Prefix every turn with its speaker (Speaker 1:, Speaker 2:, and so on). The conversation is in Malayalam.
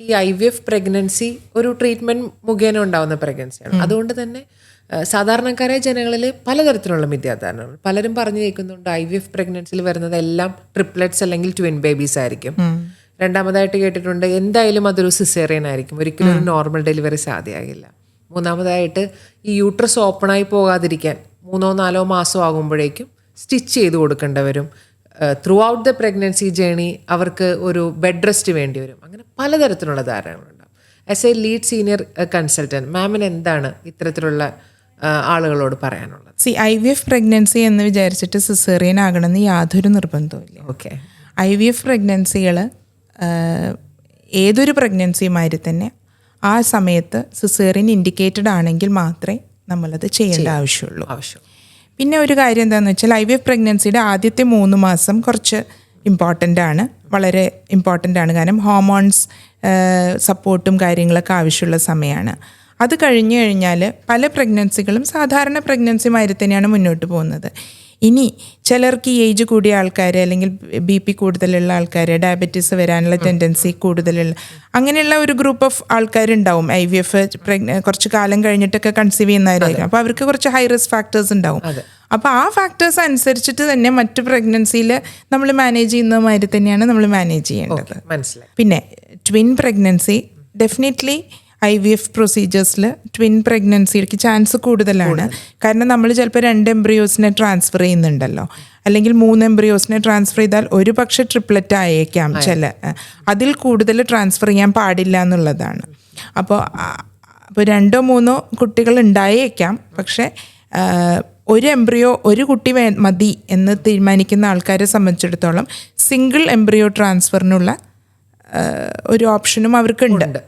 Speaker 1: ഈ IVF പ്രഗ്നൻസി ഒരു ട്രീറ്റ്മെൻറ്റ് മുഖേന ഉണ്ടാകുന്ന പ്രഗ്നൻസിയാണ്. അതുകൊണ്ട് തന്നെ സാധാരണക്കാരായ ജനങ്ങളിൽ പലതരത്തിലുള്ള മിഥ്യാധാരണകൾ. പലരും പറഞ്ഞു കേൾക്കുന്നുണ്ട് IVF പ്രഗ്നൻസിയിൽ വരുന്നത് എല്ലാം ട്രിപ്ലെറ്റ്സ് അല്ലെങ്കിൽ ട്വിൻ ബേബീസ് ആയിരിക്കും. രണ്ടാമതായിട്ട് കേട്ടിട്ടുണ്ട് എന്തായാലും അതൊരു സിസേറിയൻ ആയിരിക്കും, ഒരിക്കലും ഒരു നോർമൽ ഡെലിവറി സാധ്യമാകില്ല. മൂന്നാമതായിട്ട് ഈ യൂട്രസ് ഓപ്പണായി പോകാതിരിക്കാൻ 3-4 മാസം ആകുമ്പോഴേക്കും സ്റ്റിച്ച് ചെയ്ത് കൊടുക്കേണ്ടി വരും. Throughout the pregnancy journey അവർക്ക് ഒരു ബെഡ് റെസ്റ്റ് വേണ്ടി വരും. അങ്ങനെ പലതരത്തിലുള്ള ധാരണകളുണ്ടാകും. As a lead senior consultant മാമിന് എന്താണ് ഇത്തരത്തിലുള്ള ആളുകളോട് പറയാനുള്ളത്?
Speaker 2: IVF പ്രഗ്നൻസി എന്ന് വിചാരിച്ചിട്ട് സിസേറിയൻ ആകണമെന്ന് യാതൊരു നിർബന്ധവുമില്ല.
Speaker 1: ഓക്കെ.
Speaker 2: IVF പ്രഗ്നൻസികൾ ഏതൊരു പ്രഗ്നൻസിയുമാതിരി തന്നെ ആ സമയത്ത് സിസേറിയൻ ഇൻഡിക്കേറ്റഡ് ആണെങ്കിൽ മാത്രമേ നമ്മളത് ചെയ്യേണ്ട ആവശ്യമുള്ളൂ. പിന്നെ ഒരു കാര്യം എന്താണെന്ന് വെച്ചാൽ IVF പ്രഗ്നൻസിയുടെ ആദ്യത്തെ 3 മാസം കുറച്ച് ഇമ്പോർട്ടൻ്റ് ആണ്, വളരെ ഇമ്പോർട്ടൻ്റ് ആണ്. കാരണം ഹോർമോൺസ് സപ്പോർട്ടും കാര്യങ്ങളൊക്കെ ആവശ്യമുള്ള സമയമാണ്. അത് കഴിഞ്ഞ് കഴിഞ്ഞാൽ പല പ്രഗ്നൻസികളും സാധാരണ പ്രഗ്നൻസിമാതിരി തന്നെയാണ് മുന്നോട്ട് പോകുന്നത്. ഇനി ചിലർക്ക് ഈ ഏജ് കൂടിയ ആൾക്കാർ അല്ലെങ്കിൽ BP കൂടുതലുള്ള ആൾക്കാർ, ഡയബറ്റീസ് വരാനുള്ള ടെൻഡൻസി കൂടുതലുള്ള അങ്ങനെയുള്ള ഒരു ഗ്രൂപ്പ് ഓഫ് ആൾക്കാരുണ്ടാവും. IVF കുറച്ച് കാലം കഴിഞ്ഞിട്ടൊക്കെ കൺസീവ് ചെയ്യുന്നവരായിരിക്കും. അപ്പോൾ അവർക്ക് കുറച്ച് ഹൈ റിസ്ക് ഫാക്ടേഴ്സ് ഉണ്ടാവും. അപ്പോൾ ആ ഫാക്ടേഴ്സ് അനുസരിച്ചിട്ട് തന്നെ മറ്റു പ്രഗ്നൻസിയിൽ നമ്മൾ മാനേജ് ചെയ്യുന്ന മാതിരി തന്നെയാണ് നമ്മൾ മാനേജ് ചെയ്യേണ്ടത്. പിന്നെ ട്വിൻ പ്രഗ്നൻസി ഡെഫിനറ്റ്ലി IVF പ്രൊസീജിയേഴ്സിൽ ട്വിൻ പ്രഗ്നൻസിക്ക് ചാൻസ് കൂടുതലാണ്. കാരണം നമ്മൾ ചിലപ്പോൾ 2 എംബ്രിയോസിനെ ട്രാൻസ്ഫർ ചെയ്യുന്നുണ്ടല്ലോ, അല്ലെങ്കിൽ 3 എംബ്രിയോസിനെ ട്രാൻസ്ഫർ ചെയ്താൽ ഒരു പക്ഷേ ട്രിപ്ലറ്റ് ആയേക്കാം. അതിൽ കൂടുതൽ ട്രാൻസ്ഫർ ചെയ്യാൻ പാടില്ല എന്നുള്ളതാണ്. അപ്പോൾ 2-3 കുട്ടികൾ ഉണ്ടായേക്കാം. പക്ഷേ ഒരു എംബ്രിയോ ഒരു കുട്ടി മതി എന്ന് തീരുമാനിക്കുന്ന ആൾക്കാരെ സംബന്ധിച്ചിടത്തോളം സിംഗിൾ എംബ്രിയോ ട്രാൻസ്ഫറിനുള്ള ഒരു ഓപ്ഷനും അവർക്കുണ്ട്.